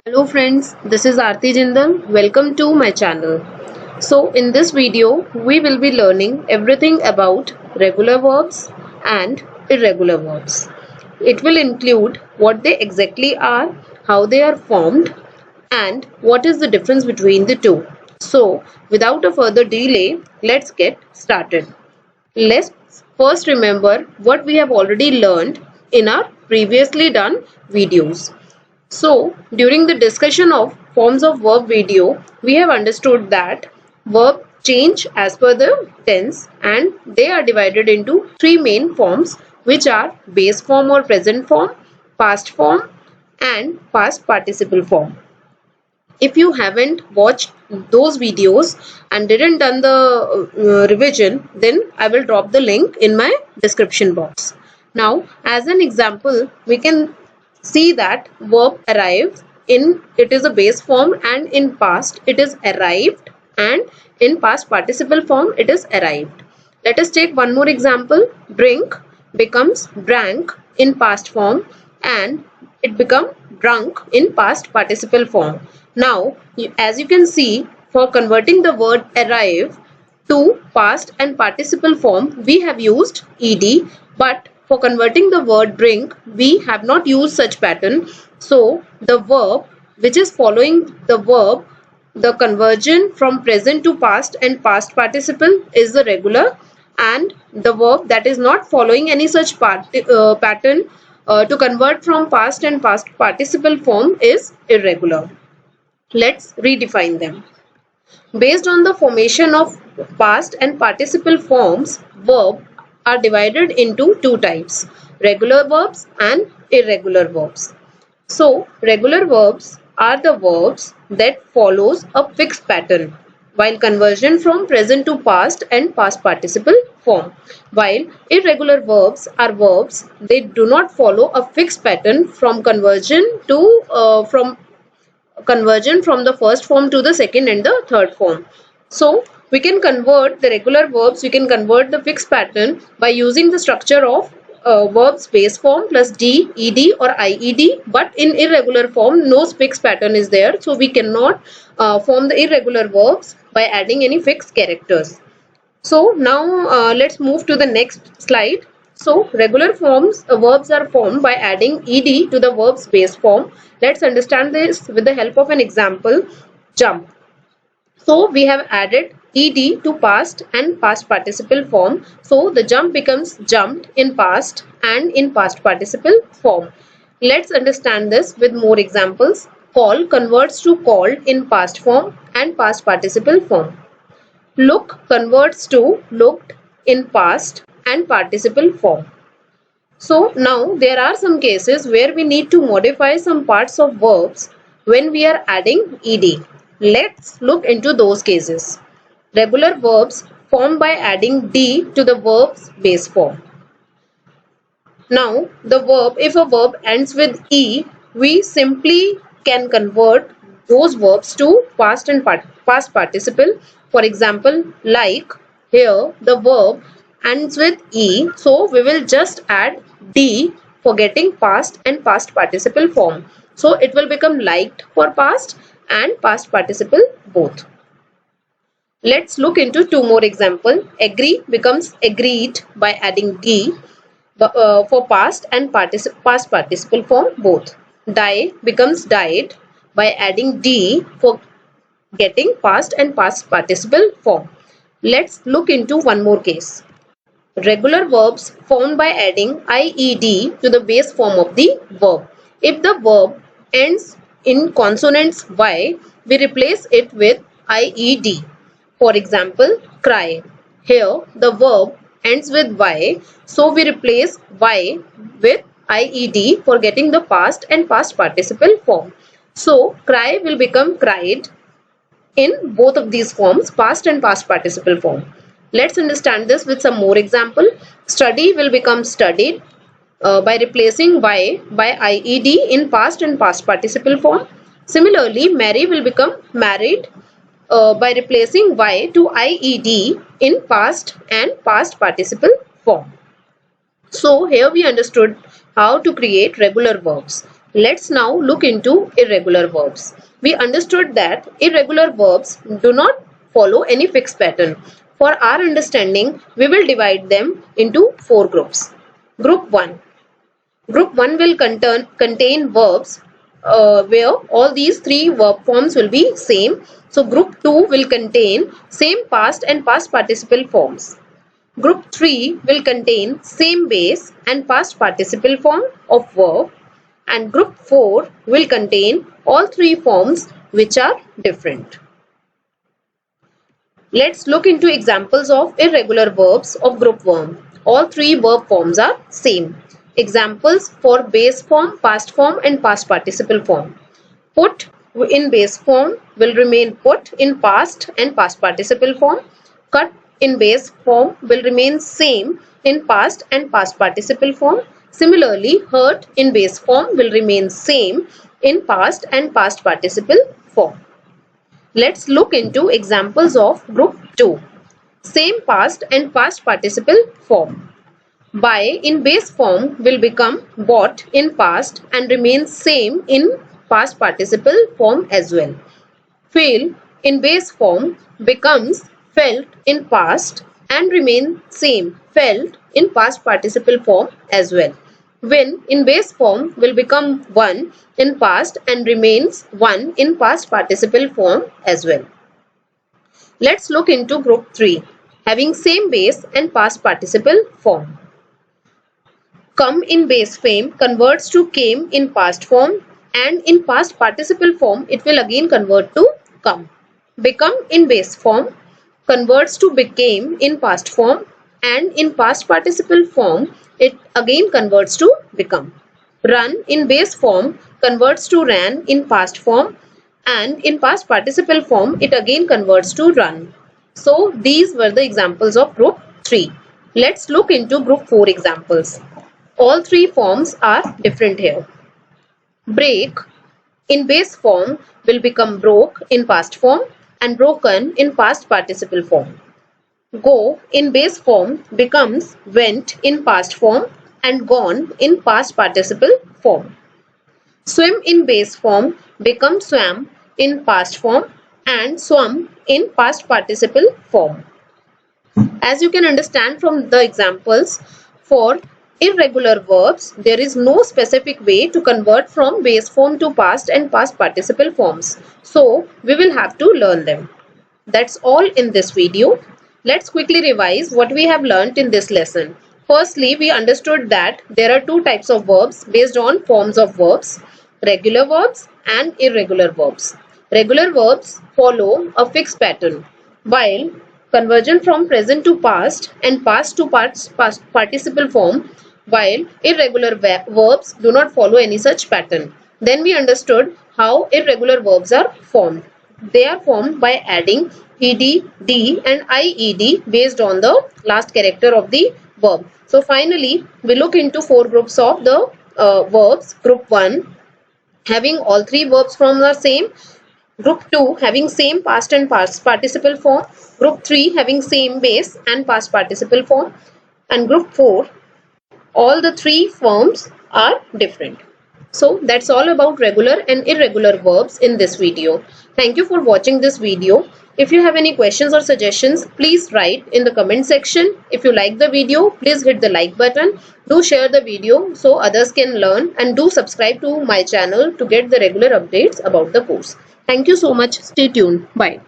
Hello friends, this is Aarti Jindal. Welcome to my channel. So in this video, we will be learning everything about regular verbs and irregular verbs. It will include what they exactly are, how they are formed, and what is the difference between the two. So without a further delay, let's get started. Let's first remember what we have already learned in our previously done videos. So, during the discussion of forms of verb video, we have understood that verb change as per the tense and they are divided into three main forms, which are base form or present form, past form and past participle form. If you haven't watched those videos and didn't done the revision, then I will drop the link in my description box. Now, as an example, we can see that verb arrive in it is a base form, and in past it is arrived, and in past participle form it is arrived. Let us take one more example. Drink becomes drank in past form and it become drunk in past participle form. Now, as you can see, for converting the word arrive to past and participle form, we have used ed, but for converting the word drink, we have not used such pattern. So, the verb which is following the verb, the conversion from present to past and past participle is the regular, and the verb that is not following any such pattern to convert from past and past participle form is irregular. Let's redefine them. Based on the formation of past and participle forms, verbs are divided into two types: regular verbs and irregular verbs. So, regular verbs are the verbs that follows a fixed pattern, while conversion from present to past and past participle form. While irregular verbs are verbs, they do not follow a fixed pattern from conversion from the first form to the second and the third form. So we can convert the regular verbs, we can convert the fixed pattern by using the structure of verbs base form plus d, ed or ied, but in irregular form no fixed pattern is there, so we cannot form the irregular verbs by adding any fixed characters. So now let's move to the next slide. So regular forms verbs are formed by adding ed to the verb's base form. Let's understand this with the help of an example. Jump. So we have added ed to past and past participle form. So the jump becomes jumped in past and in past participle form. Let's understand this with more examples. Call converts to called in past form and past participle form. Look converts to looked in past and participle form. So now there are some cases where we need to modify some parts of verbs when we are adding ed. Let's look into those cases. Regular verbs formed by adding d to the verb's base form. Now the verb, if a verb ends with e, we simply can convert those verbs to past and past participle. For example, like, here the verb ends with e, so we will just add d for getting past and past participle form. So it will become liked for past and past participle both. Let's look into two more examples. Agree becomes agreed by adding d for past and past participle form both. Die becomes died by adding d for getting past and past participle form. Let's look into one more case. Regular verbs formed by adding ied to the base form of the verb. If the verb ends in consonants y, we replace it with ied. For example, cry. Here the verb ends with y, so we replace y with ied for getting the past and past participle form. So cry will become cried in both of these forms, past and past participle form. Let's understand this with some more example. Study will become studied by replacing y by ied in past and past participle form. Similarly, marry will become married by replacing y to ied in past and past participle form. So here we understood how to create regular verbs. Let's now look into irregular verbs. We understood that irregular verbs do not follow any fixed pattern. For our understanding, we will divide them into 4 groups. Group 1. Group 1 will contain verbs where all these 3 verb forms will be same. So group 2 will contain same past and past participle forms. Group 3 will contain same base and past participle form of verb, and group 4 will contain all 3 forms which are different. Let's look into examples of irregular verbs of group 1. All 3 verb forms are same. Examples for base form, past form and past participle form. Put in base form will remain put in past and past participle form. Cut in base form will remain same in past and past participle form. Similarly, hurt in base form will remain same in past and past participle form. Let's look into examples of group 2. Same past and past participle form. Buy in base form will become bought in past and remain same in past participle form as well. Feel in base form becomes felt in past and remain same felt in past participle form as well. Win in base form will become won in past and remains won in past participle form as well. Let's look into group 3 having same base and past participle form. Come in base form converts to came in past form, and in past participle form it will again convert to come. Become in base form converts to became in past form, and in past participle form it again converts to become. Run in base form converts to ran in past form, and in past participle form it again converts to run. So these were the examples of group 3. Let's look into group 4 examples. All 3 forms are different here. Break in base form will become broke in past form and broken in past participle form. Go in base form becomes went in past form and gone in past participle form. Swim in base form becomes swam in past form and swum in past participle form. As you can understand from the examples, for irregular verbs, there is no specific way to convert from base form to past and past participle forms. So, we will have to learn them. That's all in this video. Let's quickly revise what we have learnt in this lesson. Firstly, we understood that there are 2 types of verbs based on forms of verbs, regular verbs and irregular verbs. Regular verbs follow a fixed pattern, while conversion from present to past and past to past participle form, while irregular verbs do not follow any such pattern. Then we understood how irregular verbs are formed. They are formed by adding ed, d and ied based on the last character of the verb. So finally, we look into 4 groups of the verbs. Group 1 having all 3 verbs from the same. Group 2 having same past and past participle form. Group 3 having same base and past participle form. And group 4, all the 3 forms are different. So that's all about regular and irregular verbs in this video. Thank you for watching this video. If you have any questions or suggestions, please write in the comment section. If you like the video, please hit the like button. Do share the video so others can learn, and do subscribe to my channel to get the regular updates about the course. Thank you so much. Stay tuned. Bye.